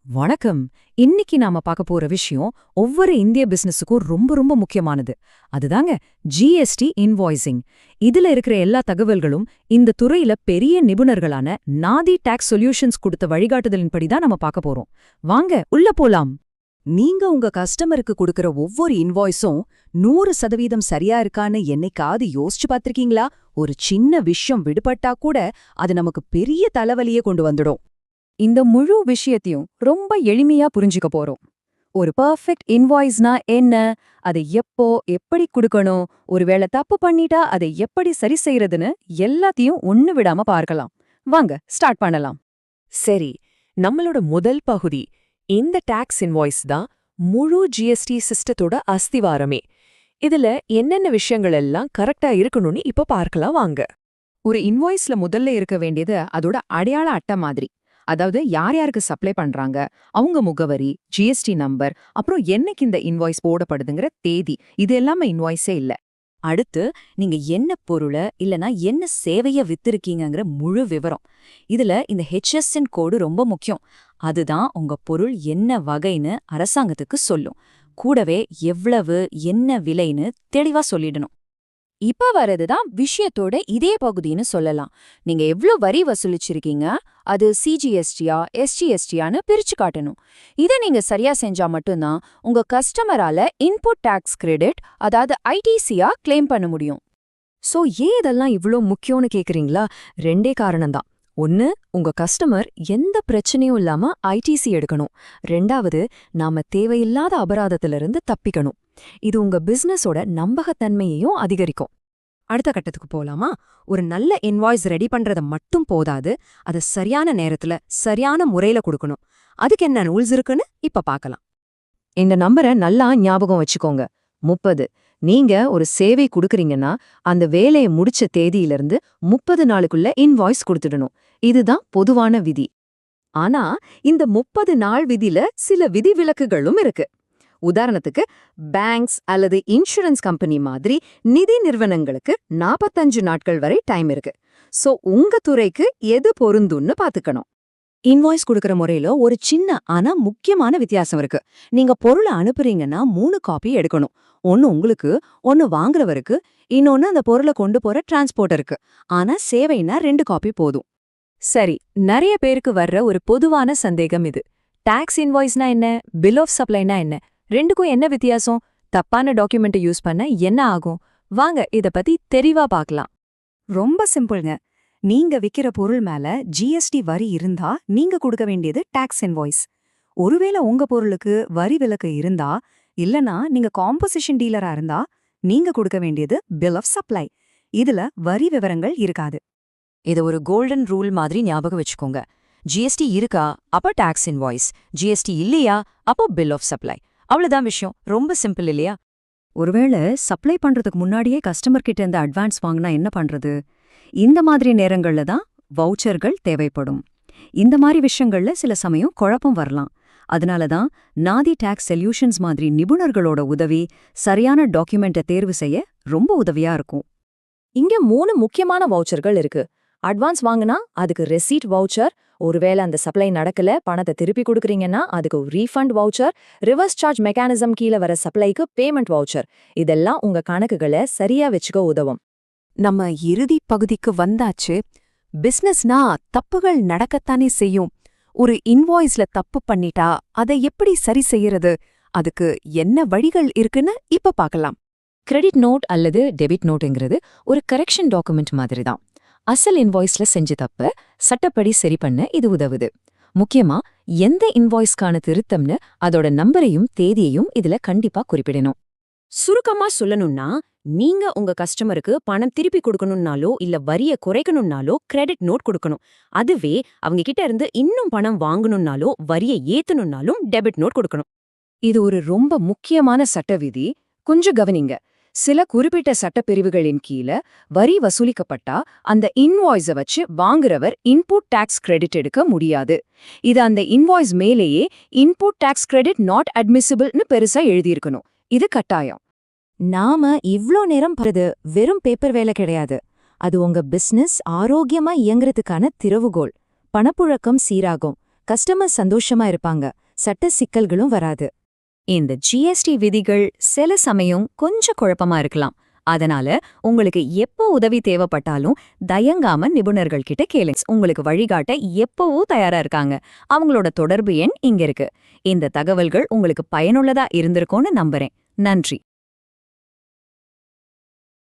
வணக்கம். இன்னைக்கு நாம பார்க்க போற விஷயம் ஒவ்வொரு இந்திய பிசினஸுக்கும் ரொம்ப ரொம்ப முக்கியமானது. அதுதாங்க ஜிஎஸ்டி இன்வாய்சிங். இதுல இருக்கிற எல்லா தகவல்களும் இந்த துறையில பெரிய நிபுணர்களான நாதி டாக்ஸ் சொல்யூஷன்ஸ் கொடுத்த வழிகாட்டுதலின்படி தான் நம்ம பார்க்க போறோம். வாங்க உள்ள போலாம். நீங்க உங்க கஸ்டமருக்கு கொடுக்கற ஒவ்வொரு இன்வாய்ஸும் 100% சரியா இருக்கான்னு என்னைக்காவது யோசிச்சு பார்த்திருக்கீங்களா? ஒரு சின்ன விஷயம் விடுபட்டா கூட அது நமக்கு பெரிய தலைவலியே கொண்டு வந்துடும். இந்த முழு விஷயத்தையும் ரொம்ப எளிமையா புரிஞ்சுக்க போறோம். ஒரு பர்ஃபெக்ட் இன்வாய்ஸ்னா என்ன, அதை எப்போ எப்படி கொடுக்கணும், ஒருவேளை தப்பு பண்ணிட்டா அதை எப்படி சரி செய்யறதுன்னு எல்லாத்தையும் ஒண்ணு விடாம பார்க்கலாம். வாங்க ஸ்டார்ட் பண்ணலாம். சரி, நம்மளோட முதல் பகுதி இந்த டாக்ஸ் இன்வாய்ஸ் தான் முழு ஜிஎஸ்டி சிஸ்டத்தோட அஸ்திவாரமே. இதுல என்னென்ன விஷயங்கள் எல்லாம் கரெக்டா இருக்கணும்னு இப்ப பார்க்கலாம் வாங்க. ஒரு இன்வாய்ஸ்ல முதல்ல இருக்க வேண்டியது அதோட அடையாள அட்டை மாதிரி. அதாவது யார் யாருக்கு சப்ளை பண்றாங்க, அவங்க முகவரி, ஜிஎஸ்டி நம்பர், அப்புறம் என்னைக்கு இந்த இன்வாய்ஸ் போடப்படுதுங்கிற தேதி, இது எல்லாமே இன்வாய்ஸே இல்ல. அடுத்து நீங்க என்ன பொருளை இல்லனா என்ன சேவைய வித்திருக்கீங்கங்கிற முழு விவரம். இதுல இந்த HSN கோடு ரொம்ப முக்கியம். அதுதான் உங்க பொருள் என்ன வகைன்னு அரசாங்கத்துக்கு சொல்லும். கூடவே எவ்வளவு என்ன விலைன்னு தெளிவா சொல்லிடணும். இப்ப வரதுதான் விஷயத்தோட இதே பகுதின்னு சொல்லலாம். நீங்க எவ்ளோ வரி வசூலிச்சிருக்கீங்க, அது சிஜிஎஸ்டியா எஸ்ஜிஎஸ்டியான்னு பிரிச்சு காட்டணும். இதை நீங்க சரியா செஞ்சா மட்டும்தான் உங்க கஸ்டமரால இன்புட் டாக்ஸ் கிரெடிட், அதாவது ஐடிசியா கிளைம் பண்ண முடியும். சோ ஏன் இதெல்லாம் இவ்ளோ முக்கியம்னு கேக்குறீங்களா? ரெண்டே காரணம்தான். ஒன்னு, உங்க கஸ்டமர் எந்த பிரச்சனையும் இல்லாம ஐடிசி எடுக்கணும். ரெண்டாவது, நாம தேவையில்லாத அபராதத்திலிருந்து தப்பிக்கணும். இது உங்க பிசினஸோட நம்பகத்தன்மையையும் அதிகரிக்கும். அடுத்த கட்டத்துக்கு போலாமா? ஒரு நல்ல இன்வாய்ஸ் ரெடி பண்றத மட்டும் போதாது, அதை சரியான நேரத்துல சரியான முறையில கொடுக்கணும். அதுக்கு என்ன ரூல்ஸ் இருக்குன்னு இப்ப பார்க்கலாம். இந்த நம்பரை நல்லா ஞாபகம் வச்சுக்கோங்க. 30. நீங்க ஒரு சேவை கொடுக்கறீங்கன்னா அந்த வேலையை முடிச்ச தேதியிலிருந்து 30 நாளுக்குள்ள இன்வாய்ஸ் கொடுத்துடணும். இதுதான் பொதுவான விதி. ஆனா இந்த 30 நாள் விதியில சில விதிவிலக்குகளும் இருக்கு. உதாரணத்துக்கு, பேங்க்ஸ் அல்லது இன்சூரன்ஸ் கம்பெனி மாதிரி நிதி நிறுவனங்களுக்கு 45 நாட்கள் வரை டைம் இருக்கு. சோ உங்க துறைக்கு எது பொருந்தும்னு பாத்துக்கணும். இன்வாய்ஸ் கொடுக்கற முறையில ஒரு சின்ன ஆனா முக்கியமான வித்தியாசம் இருக்கு. நீங்க பொருளை அனுப்புறீங்கன்னா 3 காப்பி எடுக்கணும். ஒன்னு உங்களுக்கு, ஒன்னு வாங்குறவருக்கு, இன்னொன்னு அந்த பொருளை கொண்டு போற டிரான்ஸ்போர்ட்டருக்கு. ஆனா சேவைனா 2 காப்பி போதும். சரி, நிறைய பேருக்கு வர்ற ஒரு பொதுவான சந்தேகம் இது. டாக்ஸ் இன்வாய்ஸ்னா என்ன, பில் ஆஃப் சப்ளைனா என்ன, ரெண்டுக்கும் என்ன வித்தியாசம், தப்பான டாக்குமெண்ட்டை யூஸ் பண்ண என்ன ஆகும்? வாங்க இத பத்தி தெளிவா பார்க்கலாம். ரொம்ப சிம்பிள்ங்க. நீங்க விக்கிற பொருள் மேல ஜிஎஸ்டி வரி இருந்தா நீங்க கொடுக்க வேண்டியது டாக்ஸ் இன்வாய்ஸ். ஒருவேளை உங்க பொருளுக்கு வரி விலக்கு இருந்தா, இல்லனா நீங்க காம்போசிஷன் டீலரா இருந்தா, நீங்க கொடுக்க வேண்டியது பில் ஆஃப் சப்ளை. இதுல வரி விவரங்கள் இருக்காது. இது ஒரு கோல்டன் ரூல் மாதிரி ஞாபகம் வச்சுக்கோங்க. ஜிஎஸ்டி இருக்கா அப்ப டாக்ஸ் இன்வாய்ஸ், ஜிஎஸ்டி இல்லையா அப்போ பில் ஆஃப் சப்ளை. அவ்வளவுதான் விஷயம். ரொம்ப சிம்பிள் இல்லையா? ஒருவேளை சப்ளை பண்றதுக்கு முன்னாடியே கஸ்டமர் கிட்ட இருந்து அட்வான்ஸ் வாங்கினா என்ன பண்றது? இந்த மாதிரி நேரங்கள்ல தான் வவுச்சர்கள் தேவைப்படும். இந்த மாதிரி விஷயங்கள்ல சில சமயம் குழப்பம் வரலாம். அதனால தான் நாதி டாக்ஸ் சொல்யூஷன்ஸ் மாதிரி நிபுணர்களோட உதவி சரியான டாக்குமெண்ட்டை தேர்வு செய்ய ரொம்ப உதவியா இருக்கும். இங்க 3 முக்கியமான வவுச்சர்கள் இருக்கு. அட்வான்ஸ் வாங்கினா அதுக்கு ரெசீட் வவுச்சர், ஒருவேளை அந்த சப்ளை நடக்கல பணத்தை திருப்பி கொடுக்குறீங்கன்னா அதுக்கு refund voucher, reverse charge mechanism கீழே வர சப்ளைக்கு பேமெண்ட் வவுச்சர். இதெல்லாம் உங்க கணக்குகளை சரியா வச்சுக்க உதவும். நம்ம இறுதி பகுதிக்கு வந்தாச்சு. பிசினஸ்னா தப்புகள் நடக்கத்தானே செய்யும். ஒரு இன்வாய்ஸ்ல தப்பு பண்ணிட்டா அதை எப்படி சரி செய்யறது, அதுக்கு என்ன வழிகள் இருக்குன்னு இப்ப பார்க்கலாம். கிரெடிட் நோட் அல்லது டெபிட் நோட்டுங்கிறது ஒரு கரெக்ஷன் டாக்குமெண்ட் மாதிரி தான். அசல் இன்வாய்ஸ்ல செஞ்ச தப்ப சட்டப்படி சரி பண்ண இது உதவுது. முக்கியமா எந்த இன்வாய்ஸ்க்கான திருத்தம்னு அதோட நம்பரையும் தேதியையும் இதுல கண்டிப்பா குறிப்பிடணும். சுருக்கமா சொல்லணும்னா, நீங்க உங்க கஸ்டமருக்கு பணம் திருப்பி கொடுக்கணும்னாலோ இல்ல வரிய குறைக்கணும்னாலோ கிரெடிட் நோட் கொடுக்கணும். அதுவே அவங்க கிட்ட இருந்து இன்னும் பணம் வாங்கணும்னாலோ வரியை ஏத்தணும்னாலும் டெபிட் நோட் கொடுக்கணும். இது ஒரு ரொம்ப முக்கியமான சட்ட விதி. கொஞ்சம் கவனிங்க. சில குறிப்பிட்ட சட்டப்பிரிவுகளின் கீழ வரி வசூலிக்கப்பட்டா அந்த இன்வாய்ஸை வச்சு வாங்குறவர் இன்புட் டாக்ஸ் கிரெடிட் எடுக்க முடியாது. இது அந்த இன்வாய்ஸ் மேலேயே இன்புட் டாக்ஸ் கிரெடிட் நாட் அட்மிசிபிள்னு பெருசா எழுதியிருக்கணும். இது கட்டாயம். நாம இவ்ளோ நேரம் படுறது வெறும் பேப்பர் வேலை கிடையாது. அது உங்க பிசினஸ் ஆரோக்கியமா இயங்குறதுக்கான திறவுகோல். பணப்புழக்கம் சீராகும், கஸ்டமர் சந்தோஷமா இருப்பாங்க, சட்ட சிக்கல்களும் வராது. இந்த ஜிஎஸ்டி விதிகள் சில சமயம் கொஞ்சம் குழப்பமா இருக்கலாம். அதனால உங்களுக்கு எப்போ உதவி தேவைப்பட்டாலும் தயங்காம நிபுணர்கள் கிட்ட கேளுங்க. உங்களுக்கு வழிகாட்ட எப்பவும் தயாரா இருக்காங்க. அவங்களோட தொடர்பு எண் இங்க இருக்கு. இந்த தகவல்கள் உங்களுக்கு பயனுள்ளதா இருந்திருக்கும்னு நம்புறேன். நன்றி.